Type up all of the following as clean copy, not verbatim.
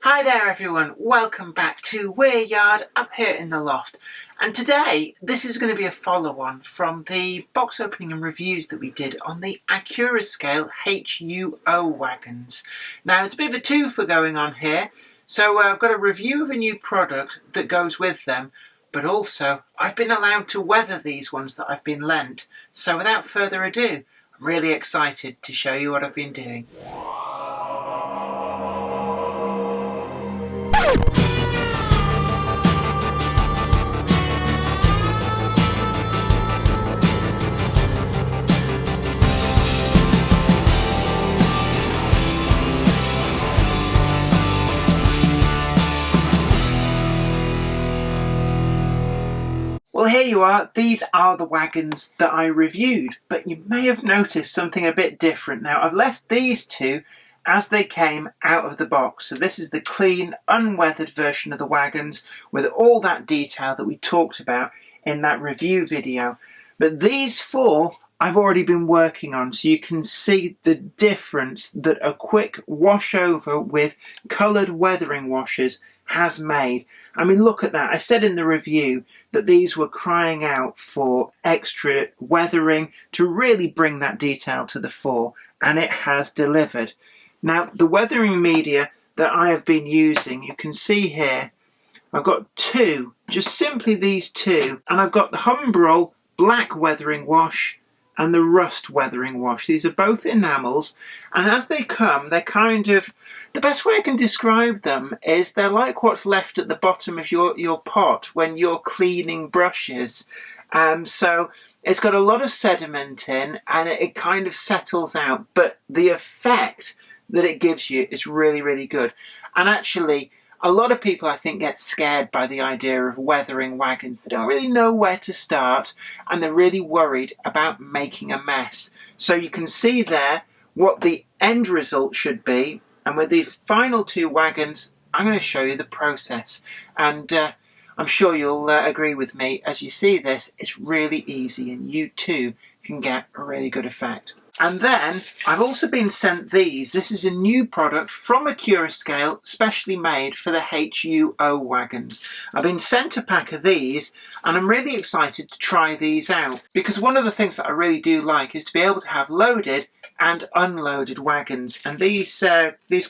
Hi there everyone, welcome back to Weir Yard up here in the loft. And today this is going to be a follow-on from the box opening and reviews that we did on the Accurascale HUO wagons. Now it's a bit of a twofer going on here, so I've got a review of a new product that goes with them, but also I've been allowed to weather these ones that I've been lent. So without further ado, I'm really excited to show you what I've been doing. Well, here you are. These are the wagons that I reviewed, but you may have noticed something a bit different. Now, I've left these two as they came out of the box. So this is the clean, unweathered version of the wagons with all that detail that we talked about in that review video. But these four I've already been working on, so you can see the difference that a quick wash over with coloured weathering washes has made. I mean, look at that. I said in the review that these were crying out for extra weathering to really bring that detail to the fore, and it has delivered. Now, the weathering media that I have been using, you can see here, I've got two, just simply these two, and I've got the Humbrol black weathering wash and the rust weathering wash. These are both enamels, and as they come, they're kind of, the best way I can describe them is they're like what's left at the bottom of your pot when you're cleaning brushes. So it's got a lot of sediment in and it kind of settles out, but the effect that it gives you is really, really good. And actually, a lot of people, I think, get scared by the idea of weathering wagons. They don't really know where to start, and they're really worried about making a mess. So you can see there what the end result should be. And with these final two wagons, I'm going to show you the process. And I'm sure you'll agree with me. As you see this, it's really easy, and you too can get a really good effect. And then I've also been sent these. This is a new product from Accurascale, specially made for the HUO wagons. I've been sent a pack of these, and I'm really excited to try these out, because one of the things that I really do like is to be able to have loaded and unloaded wagons. And these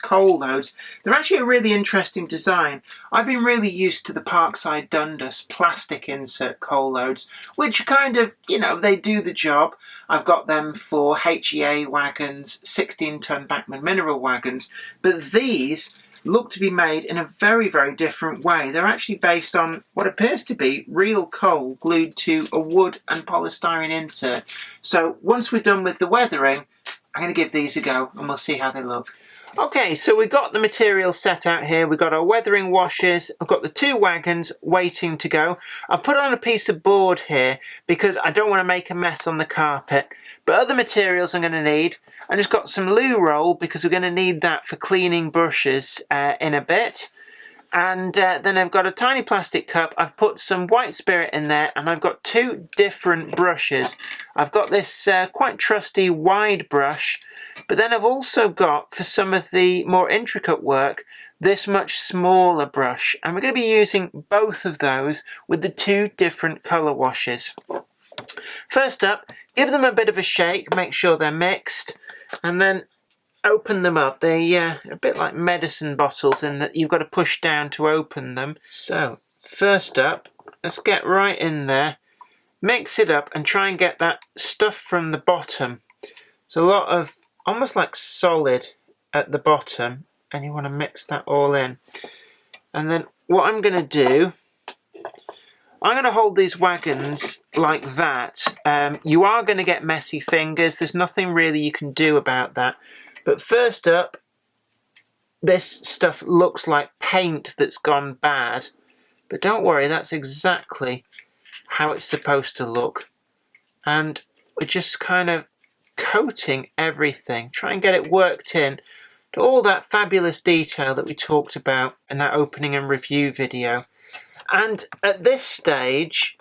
coal loads, they're actually a really interesting design. I've been really used to the Parkside Dundas plastic insert coal loads, which kind of, you know, they do the job. I've got them for HEA wagons, 16-ton Bachmann mineral wagons, but these look to be made in a very, very different way. They're actually based on what appears to be real coal glued to a wood and polystyrene insert. So once we're done with the weathering, I'm going to give these a go and we'll see how they look. Okay, so we've got the material set out here. We've got our weathering washes. I've got the two wagons waiting to go. I've put on a piece of board here because I don't want to make a mess on the carpet. But other materials I'm going to need. I just got some loo roll because we're going to need that for cleaning brushes in a bit. And then I've got a tiny plastic cup. I've put some white spirit in there, and I've got two different brushes. I've got this quite trusty wide brush, but then I've also got, for some of the more intricate work, this much smaller brush. And we're going to be using both of those with the two different colour washes. First up, give them a bit of a shake, make sure they're mixed, and then open them up. They're a bit like medicine bottles in that you've got to push down to open them. So first up, let's get right in there, mix it up and try and get that stuff from the bottom. It's a lot of almost like solid at the bottom, and you want to mix that all in. And then what I'm going to do, I'm going to hold these wagons like that. You are going to get messy fingers. There's nothing really you can do about that. But first up, this stuff looks like paint that's gone bad. But don't worry, that's exactly how it's supposed to look. And we're just kind of coating everything. Try and get it worked in to all that fabulous detail that we talked about in that opening and review video. And at this stage,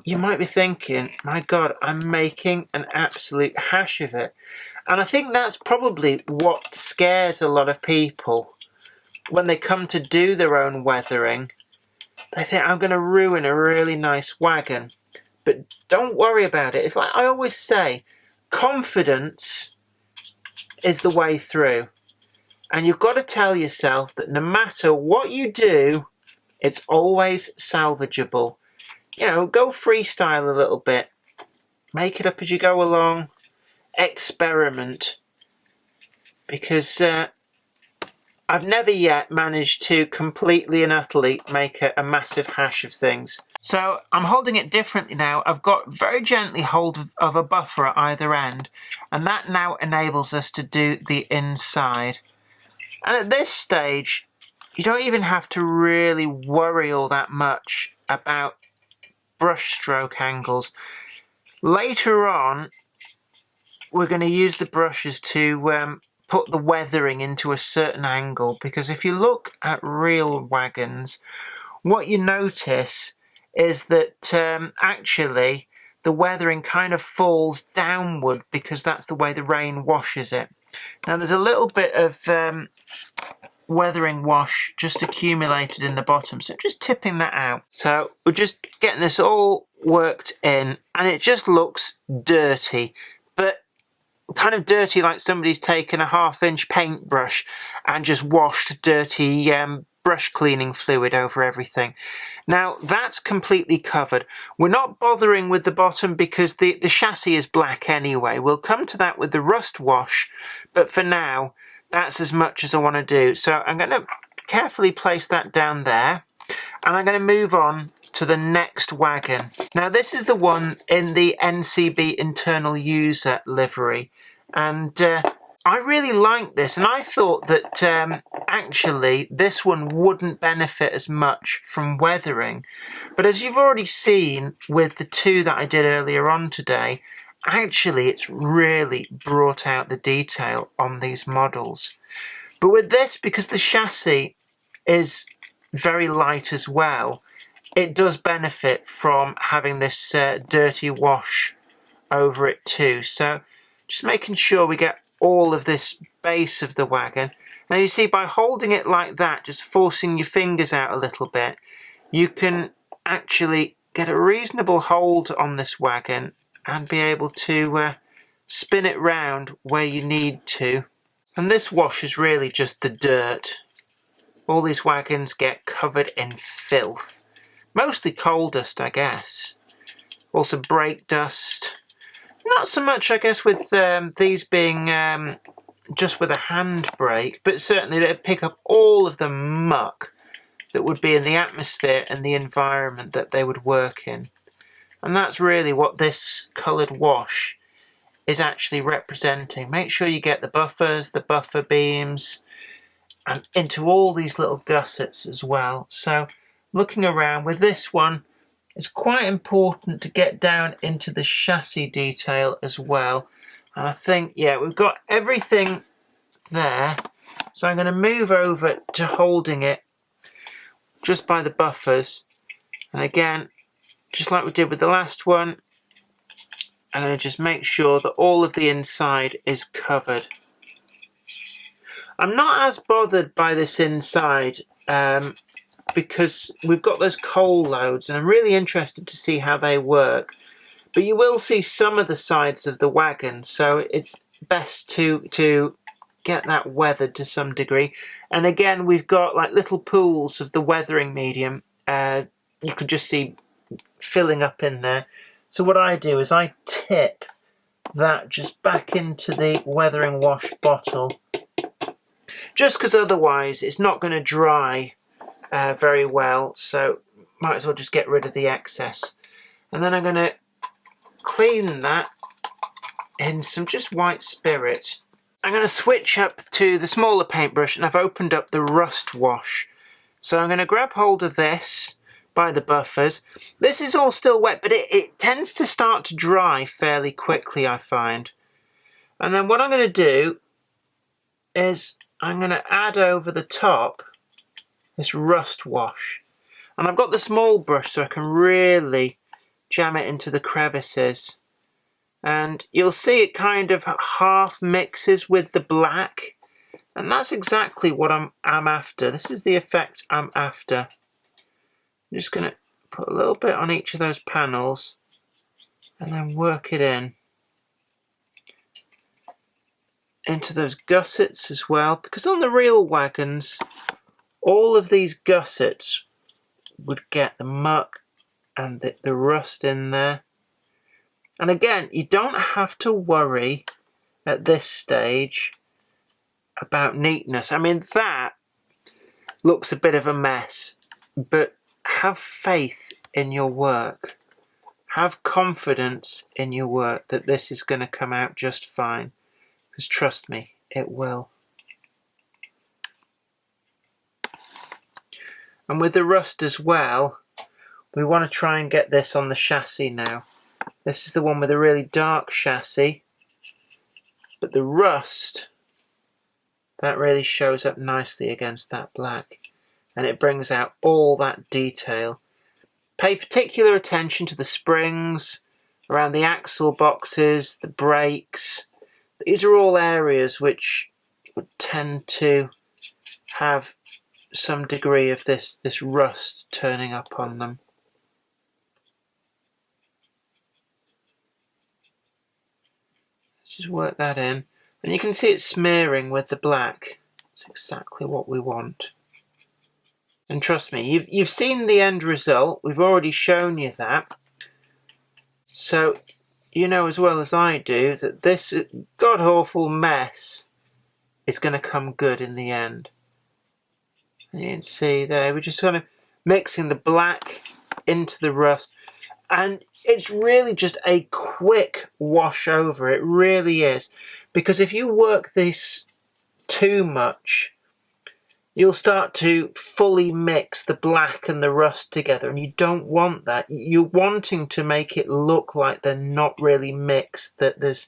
you might be thinking, my God, I'm making an absolute hash of it. And I think that's probably what scares a lot of people when they come to do their own weathering, they think, I'm going to ruin a really nice wagon. But don't worry about it. It's like I always say, confidence is the way through. And you've got to tell yourself that no matter what you do, it's always salvageable. You know, go freestyle a little bit. Make it up as you go along. Experiment. Because I've never yet managed to completely and utterly make a massive hash of things. So I'm holding it differently now. I've got very gently hold of a buffer at either end. And that now enables us to do the inside. And at this stage, you don't even have to really worry all that much about brush stroke angles. Later on, we're going to use the brushes to put the weathering into a certain angle, because if you look at real wagons, what you notice is that actually the weathering kind of falls downward because that's the way the rain washes it. Now there's a little bit of weathering wash just accumulated in the bottom, so just tipping that out. So we're just getting this all worked in, and it just looks dirty, but kind of dirty like somebody's taken a 1/2-inch paintbrush and just washed dirty brush cleaning fluid over everything. Now that's completely covered. We're not bothering with the bottom because the chassis is black anyway. We'll come to that with the rust wash, but for now that's as much as I want to do. So I'm going to carefully place that down there, and I'm going to move on to the next wagon. Now this is the one in the NCB internal user livery, and I really like this, and I thought that actually this one wouldn't benefit as much from weathering. But as you've already seen with the two that I did earlier on today, actually it's really brought out the detail on these models. But with this, because the chassis is very light as well, it does benefit from having this dirty wash over it too. So just making sure we get all of this base of the wagon. Now you see, by holding it like that, just forcing your fingers out a little bit, you can actually get a reasonable hold on this wagon and be able to spin it round where you need to. And this wash is really just the dirt. All these wagons get covered in filth. Mostly coal dust, I guess. Also brake dust. Not so much, I guess, with these being just with a handbrake, but certainly they'd pick up all of the muck that would be in the atmosphere and the environment that they would work in. And that's really what this coloured wash is actually representing. Make sure you get the buffers, the buffer beams, and into all these little gussets as well. So looking around with this one, it's quite important to get down into the chassis detail as well. And I think, yeah, we've got everything there. So I'm going to move over to holding it just by the buffers. And again, just like we did with the last one, I'm going to just make sure that all of the inside is covered. I'm not as bothered by this inside because we've got those coal loads, and I'm really interested to see how they work. But you will see some of the sides of the wagon, so it's best to get that weathered to some degree. And again, we've got like little pools of the weathering medium. You could just see filling up in there. So what I do is I tip that just back into the weathering wash bottle, just because otherwise it's not going to dry very well, so might as well just get rid of the excess. And then I'm going to clean that in some just white spirit. I'm going to switch up to the smaller paintbrush, and I've opened up the rust wash. So I'm going to grab hold of this by the buffers. This is all still wet, but it tends to start to dry fairly quickly, I find. And then what I'm going to do is I'm going to add over the top this rust wash. And I've got the small brush so I can really jam it into the crevices. And you'll see it kind of half mixes with the black. And that's exactly what I'm after. This is the effect I'm after. I'm just going to put a little bit on each of those panels and then work it in into those gussets as well, because on the real wagons all of these gussets would get the muck and the rust in there. And again, you don't have to worry at this stage about neatness. I mean, that looks a bit of a mess, but have faith in your work. Have confidence in your work that this is going to come out just fine. Because trust me, it will. And with the rust as well, we want to try and get this on the chassis now. This is the one with a really dark chassis, but the rust, that really shows up nicely against that black. And it brings out all that detail. Pay particular attention to the springs, around the axle boxes, the brakes. These are all areas which would tend to have some degree of this rust turning up on them. Let's just work that in. And you can see it smearing with the black. It's exactly what we want. And trust me, you've seen the end result. We've already shown you that. So you know as well as I do that this god-awful mess is going to come good in the end. And you can see there, we're just kind of mixing the black into the rust. And it's really just a quick wash over. It really is. Because if you work this too much, you'll start to fully mix the black and the rust together, and you don't want that. You're wanting to make it look like they're not really mixed, that there's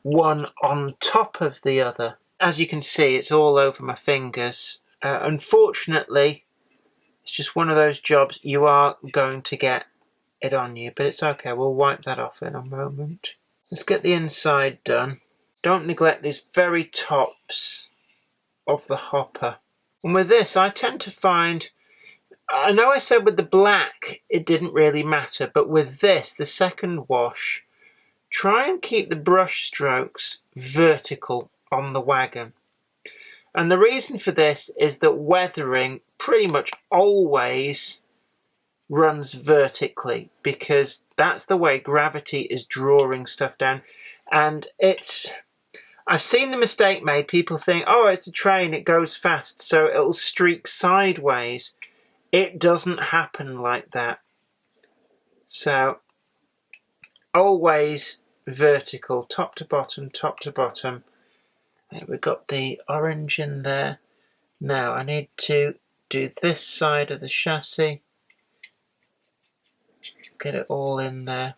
one on top of the other. As you can see, it's all over my fingers. Unfortunately, it's just one of those jobs you are going to get it on you, but it's okay. We'll wipe that off in a moment. Let's get the inside done. Don't neglect these very tops of the hopper. And with this, I tend to find, I know I said with the black it didn't really matter, but with this, the second wash, try and keep the brush strokes vertical on the wagon. And the reason for this is that weathering pretty much always runs vertically, because that's the way gravity is drawing stuff down. And I've seen the mistake made. People think, oh, it's a train, it goes fast, so it'll streak sideways. It doesn't happen like that. So, always vertical, top to bottom, top to bottom. There, we've got the orange in there. Now, I need to do this side of the chassis. Get it all in there.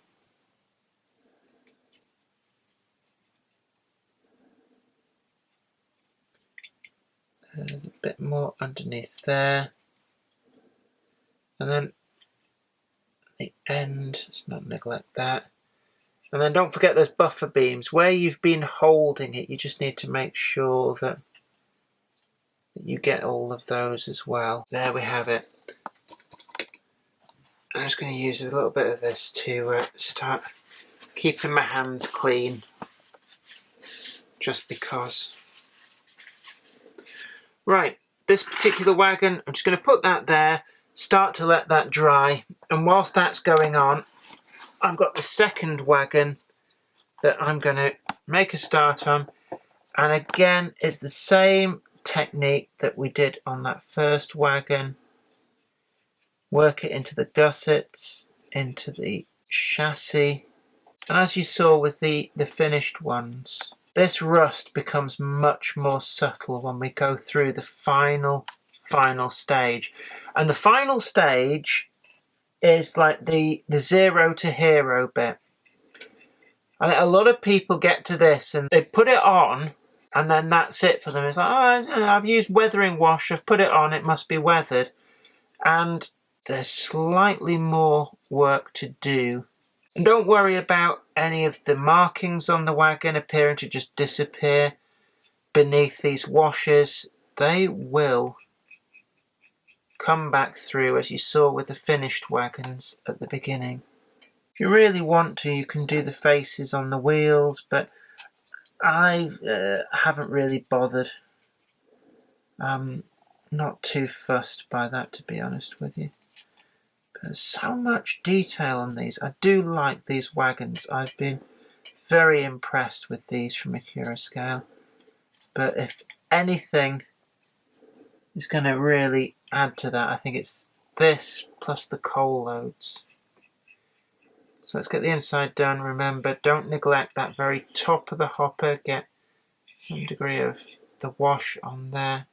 A bit more underneath there, and then the end, let's not neglect that. And then don't forget those buffer beams. Where you've been holding it, you just need to make sure that you get all of those as well. There we have it. I'm just going to use a little bit of this to start keeping my hands clean, just because. Right, this particular wagon, I'm just going to put that there, start to let that dry, and whilst that's going on, I've got the second wagon that I'm going to make a start on, and again, it's the same technique that we did on that first wagon. Work it into the gussets, into the chassis, and as you saw with the finished ones, this rust becomes much more subtle when we go through the final stage. And the final stage is like the zero to hero bit. I think a lot of people get to this and they put it on and then that's it for them. It's like, oh, I've used weathering wash, I've put it on, it must be weathered. And there's slightly more work to do. And don't worry about any of the markings on the wagon appearing to just disappear. beneath these washers, they will come back through, as you saw with the finished wagons at the beginning. If you really want to, you can do the faces on the wheels, but I haven't really bothered. I'm not too fussed by that, to be honest with you. But there's so much detail on these. I do like these wagons. I've been very impressed with these from Accurascale. But if anything is going to really add to that, I think it's this plus the coal loads. So let's get the inside done. Remember, don't neglect that very top of the hopper. Get some degree of the wash on there.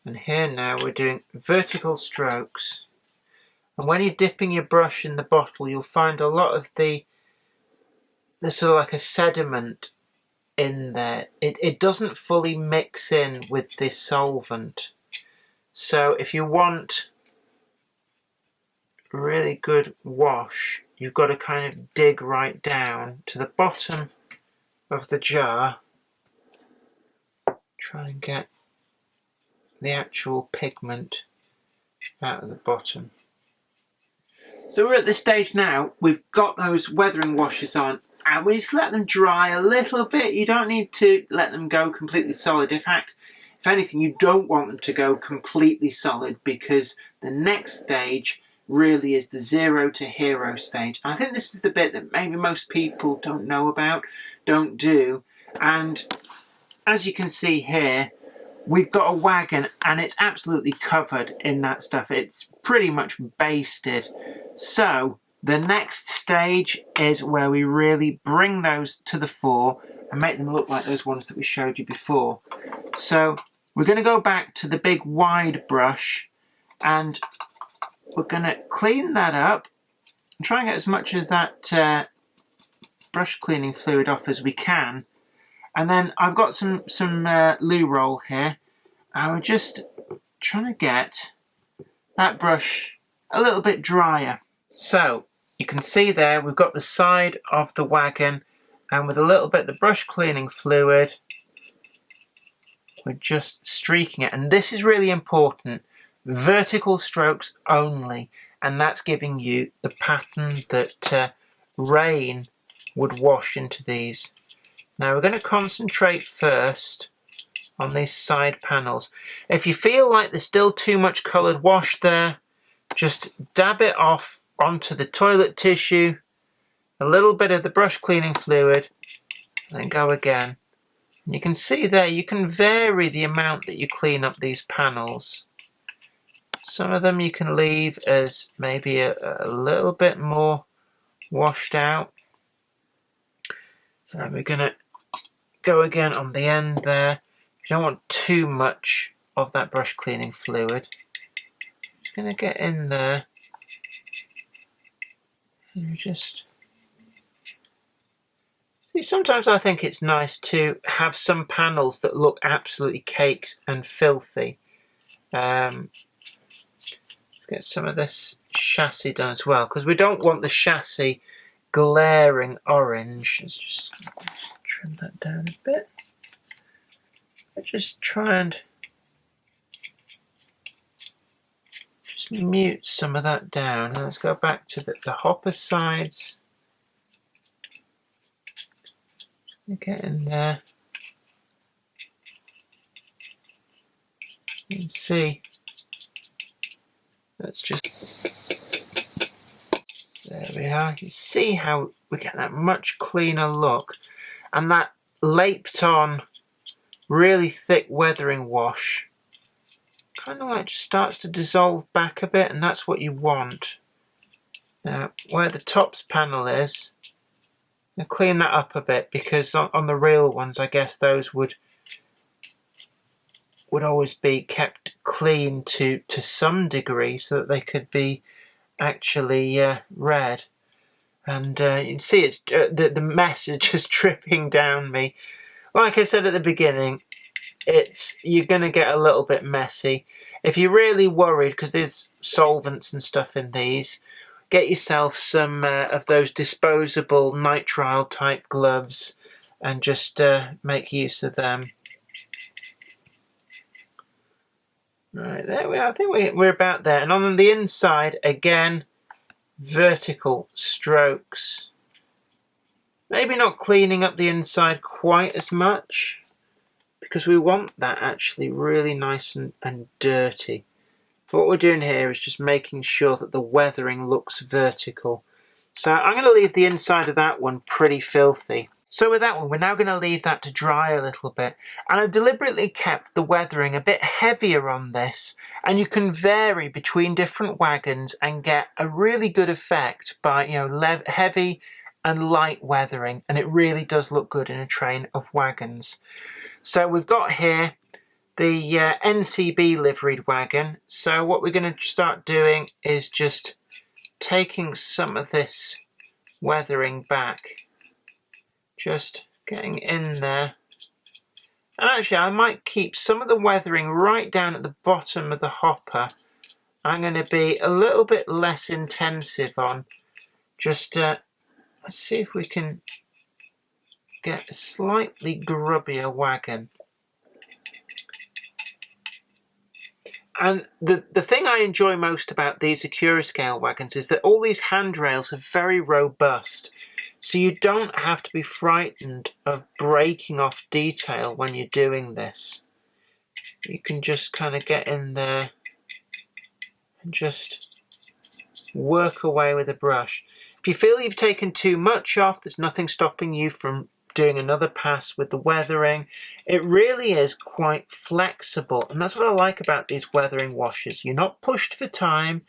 And here now we're doing vertical strokes. And when you're dipping your brush in the bottle, you'll find a lot of the sort of like a sediment in there. It doesn't fully mix in with this solvent. So if you want a really good wash, you've got to kind of dig right down to the bottom of the jar. Try and get the actual pigment out of the bottom. So we're at this stage now. We've got those weathering washes on, and we just let them dry a little bit. You don't need to let them go completely solid. In fact, if anything, you don't want them to go completely solid, because the next stage really is the 0 to hero stage. And I think this is the bit that maybe most people don't know about, don't do. And as you can see here, we've got a wagon and it's absolutely covered in that stuff. It's pretty much basted. So the next stage is where we really bring those to the fore and make them look like those ones that we showed you before. So we're going to go back to the big wide brush and we're going to clean that up and try and get as much of that brush cleaning fluid off as we can. And then I've got some loo roll here, and we're just trying to get that brush a little bit drier. So you can see there we've got the side of the wagon, and with a little bit of the brush cleaning fluid, we're just streaking it. And this is really important. Vertical strokes only, and that's giving you the pattern that rain would wash into these. Now we're going to concentrate first on these side panels. If you feel like there's still too much coloured wash there, just dab it off onto the toilet tissue, a little bit of the brush cleaning fluid, and then go again. And you can see there, you can vary the amount that you clean up these panels. Some of them you can leave as maybe a little bit more washed out. And we're going to go again on the end there. You don't want too much of that brush cleaning fluid. Just going to get in there and just see. Sometimes I think it's nice to have some panels that look absolutely caked and filthy. Get some of this chassis done as well, because we don't want the chassis glaring orange. Let's just trim that down a bit. Just try and just mute some of that down. And let's go back to the hopper sides. Get in there and see. Let's just, there we are. You see how we get that much cleaner look, and that laped on really thick weathering wash kind of like just starts to dissolve back a bit, and that's what you want. Now where the tops panel is, I'll clean that up a bit, because on the real ones I guess those would always be kept clean to some degree so that they could be actually read. And you can see it's the mess is just dripping down me. Like I said at the beginning, you're going to get a little bit messy. If you're really worried, because there's solvents and stuff in these, get yourself some of those disposable nitrile type gloves. and just make use of them. Right, there we are. I think we're about there. And on the inside, again, vertical strokes. Maybe not cleaning up the inside quite as much, because we want that actually really nice and dirty. What we're doing here is just making sure that the weathering looks vertical. So I'm going to leave the inside of that one pretty filthy. So with that one, we're now going to leave that to dry a little bit. And I've deliberately kept the weathering a bit heavier on this. And you can vary between different wagons and get a really good effect by, heavy and light weathering. And it really does look good in a train of wagons. So we've got here the NCB liveried wagon. So what we're going to start doing is just taking some of this weathering back. Just getting in there. And actually I might keep some of the weathering right down at the bottom of the hopper. I'm going to be a little bit less intensive on. Just let's see if we can get a slightly grubbier wagon. And the thing I enjoy most about these Accurascale wagons is that all these handrails are very robust. So you don't have to be frightened of breaking off detail when you're doing this. You can just kind of get in there and just work away with a brush. If you feel you've taken too much off, there's nothing stopping you from doing another pass with the weathering. It really is quite flexible, and that's what I like about these weathering washes. You're not pushed for time,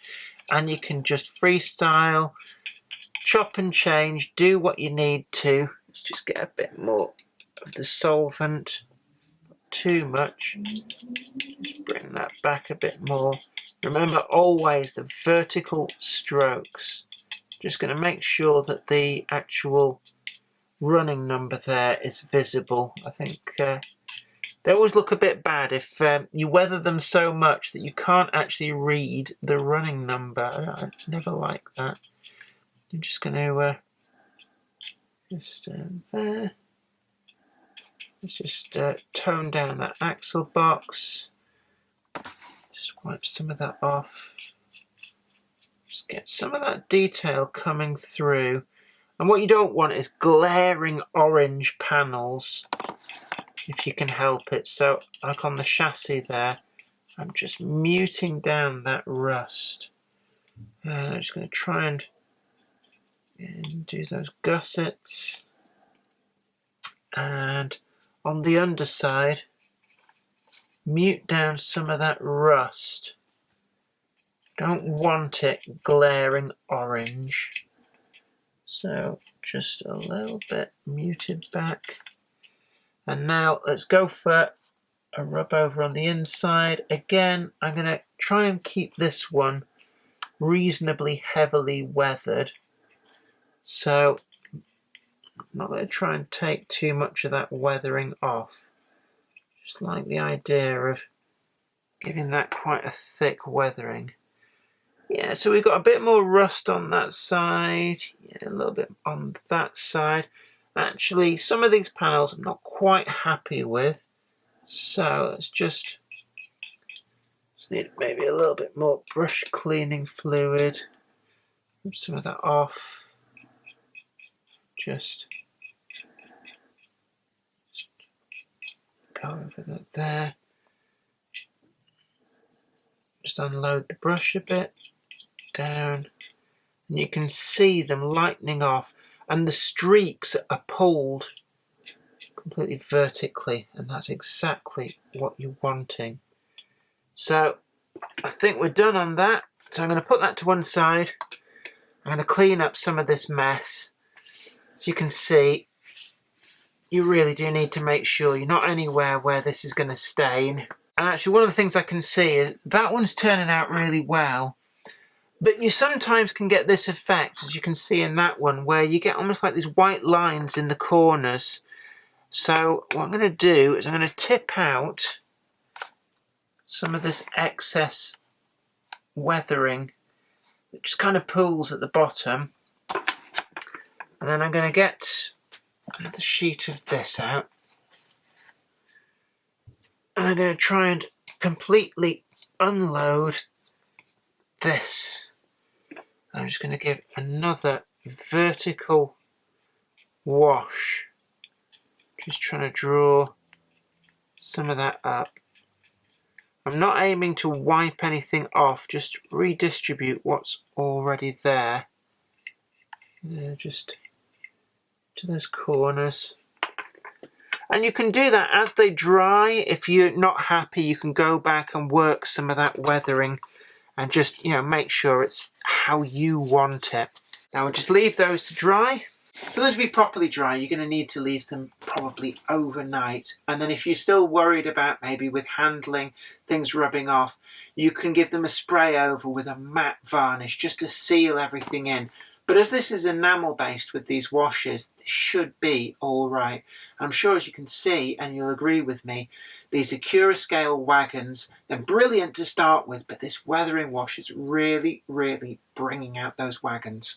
and you can just freestyle, chop and change, do what you need to. Let's just get a bit more of the solvent. Not too much. Just bring that back a bit more. Remember always the vertical strokes. Just going to make sure that the actual running number there is visible. I think they always look a bit bad if you weather them so much that you can't actually read the running number. I never like that. I'm just going to just there. Let's just tone down that axle box. Just wipe some of that off. Just get some of that detail coming through. And what you don't want is glaring orange panels, if you can help it. So, like on the chassis there, I'm just muting down that rust. And I'm just going to try and do those gussets. And on the underside, mute down some of that rust. Don't want it glaring orange. So just a little bit muted back. And now let's go for a rub over on the inside. Again, I'm going to try and keep this one reasonably heavily weathered. So I'm not going to try and take too much of that weathering off. Just like the idea of giving that quite a thick weathering. Yeah, so we've got a bit more rust on that side, yeah, a little bit on that side. Actually, some of these panels I'm not quite happy with, so let's just need maybe a little bit more brush cleaning fluid. Move some of that off. Just go over that there. Just unload the brush a bit. Down, and you can see them lightening off, and the streaks are pulled completely vertically, and that's exactly what you're wanting. So I think we're done on that. So I'm going to put that to one side. I'm going to clean up some of this mess. As you can see, you really do need to make sure you're not anywhere where this is going to stain. And actually one of the things I can see is that one's turning out really well. But you sometimes can get this effect, as you can see in that one, where you get almost like these white lines in the corners. So what I'm going to do is I'm going to tip out some of this excess weathering that just kind of pools at the bottom. And then I'm going to get another sheet of this out. And I'm going to try and completely unload this. I'm just going to give another vertical wash. Just trying to draw some of that up. I'm not aiming to wipe anything off, just redistribute what's already there. Just to those corners. And you can do that as they dry. If you're not happy, you can go back and work some of that weathering and just, make sure it's how you want it. Now we'll just leave those to dry. For them to be properly dry, you're going to need to leave them probably overnight. And then if you're still worried about maybe with handling, things rubbing off, you can give them a spray over with a matte varnish just to seal everything in. But as this is enamel based with these washes, it should be all right. I'm sure as you can see, and you'll agree with me, these Accurascale Wagons, they're brilliant to start with, but this weathering wash is really, really bringing out those wagons.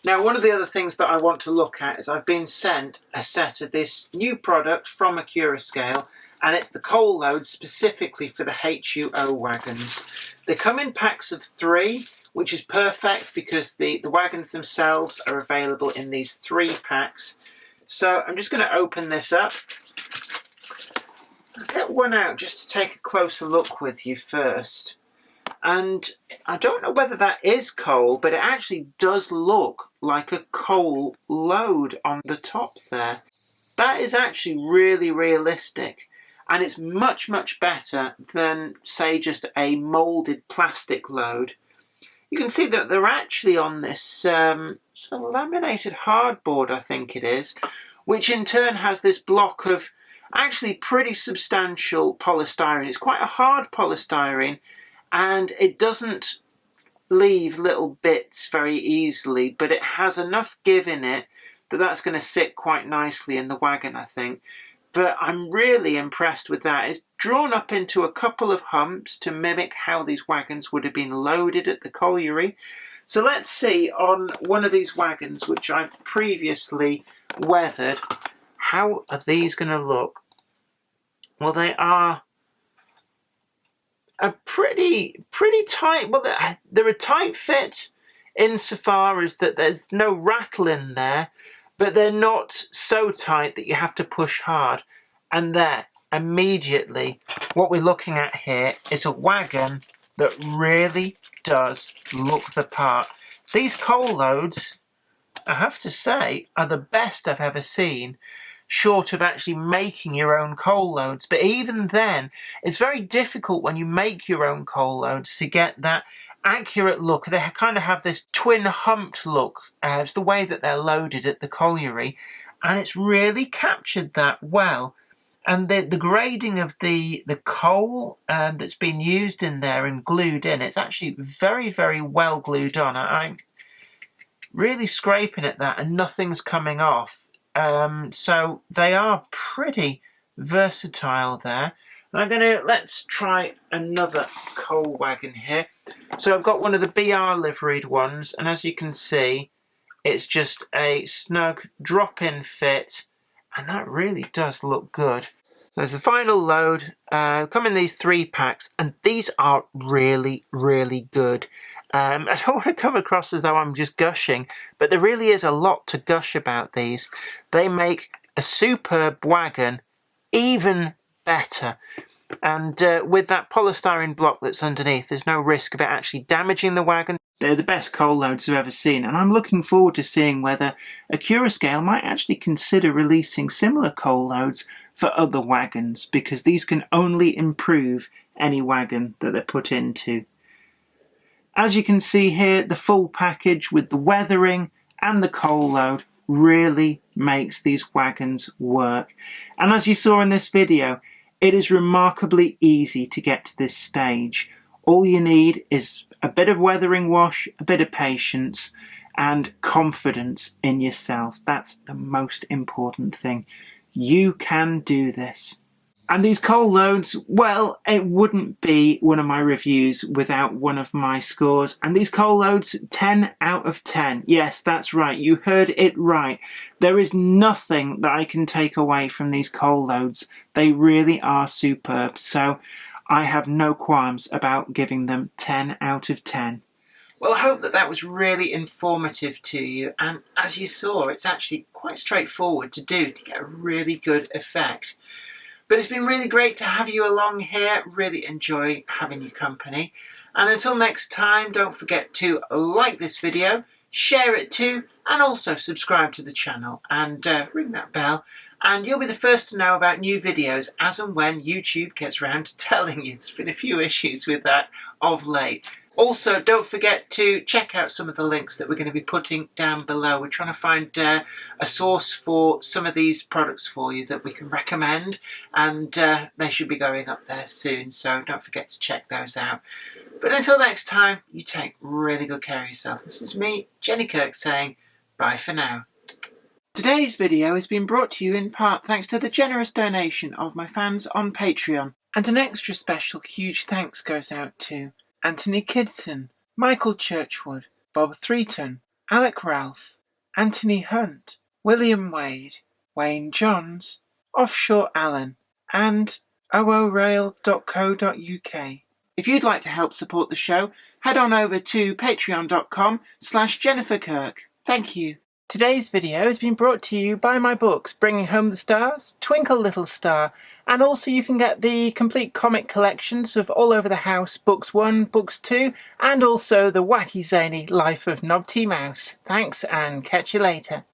Now, one of the other things that I want to look at is I've been sent a set of this new product from Accurascale, and it's the coal load specifically for the HUO wagons. They come in packs of 3, which is perfect because the wagons themselves are available in these 3 packs. So I'm just going to open this up. I'll get one out just to take a closer look with you first. And I don't know whether that is coal, but it actually does look like a coal load on the top there. That is actually really realistic. And it's much, much better than, say, just a moulded plastic load. You can see that they're actually on this sort of laminated hardboard, I think it is, which in turn has this block of actually pretty substantial polystyrene. It's quite a hard polystyrene, and it doesn't leave little bits very easily, but it has enough give in it that that's going to sit quite nicely in the wagon, I think. But I'm really impressed with that. It's drawn up into a couple of humps to mimic how these wagons would have been loaded at the colliery. So let's see on one of these wagons, which I've previously weathered, how are these going to look? Well, they are a pretty tight, well, they're a tight fit insofar as that there's no rattle in there, but they're not so tight that you have to push hard. And there, immediately, what we're looking at here is a wagon that really does look the part. These coal loads, I have to say, are the best I've ever seen, short of actually making your own coal loads. But even then, it's very difficult when you make your own coal loads to get that accurate look. They kind of have this twin humped look. It's the way that they're loaded at the colliery, and it's really captured that well. And the grading of the coal that's been used in there and glued in, it's actually very, very well glued on. I'm really scraping at that and nothing's coming off. So they are pretty versatile there. And let's try another coal wagon here. So I've got one of the BR liveried ones, and as you can see, it's just a snug drop-in fit, and that really does look good. There's the final load, come in these 3 packs, and these are really, really good. I don't want to come across as though I'm just gushing, but there really is a lot to gush about these. They make a superb wagon even better. And with that polystyrene block that's underneath, there's no risk of it actually damaging the wagon. They're the best coal loads I've ever seen, and I'm looking forward to seeing whether Accurascale might actually consider releasing similar coal loads for other wagons, because these can only improve any wagon that they're put into. As you can see here, the full package with the weathering and the coal load really makes these wagons work. And as you saw in this video, it is remarkably easy to get to this stage. All you need is a bit of weathering wash, a bit of patience, and confidence in yourself. That's the most important thing. You can do this. And these coal loads, well, it wouldn't be one of my reviews without one of my scores. And these coal loads, 10 out of 10. Yes, that's right. You heard it right. There is nothing that I can take away from these coal loads. They really are superb. So I have no qualms about giving them 10 out of 10. Well, I hope that was really informative to you. And as you saw, it's actually quite straightforward to do to get a really good effect. But it's been really great to have you along here. Really enjoy having your company. And until next time, don't forget to like this video, share it too, and also subscribe to the channel and ring that bell. And you'll be the first to know about new videos as and when YouTube gets round to telling you. There's been a few issues with that of late. Also, don't forget to check out some of the links that we're going to be putting down below. We're trying to find a source for some of these products for you that we can recommend, and they should be going up there soon, so don't forget to check those out. But until next time, you take really good care of yourself. This is me, Jenny Kirk, saying bye for now. Today's video has been brought to you in part thanks to the generous donation of my fans on Patreon. And an extra special huge thanks goes out to Anthony Kidson, Michael Churchwood, Bob Threeton, Alec Ralph, Anthony Hunt, William Wade, Wayne Johns, Offshore Allen, and oorail.co.uk. If you'd like to help support the show, head on over to patreon.com/Jennifer Kirk. Thank you. Today's video has been brought to you by my books, Bringing Home the Stars, Twinkle Little Star, and also you can get the complete comic collections of All Over the House, Books 1, Books 2, and also the wacky zany Life of Knob T. Mouse. Thanks, and catch you later.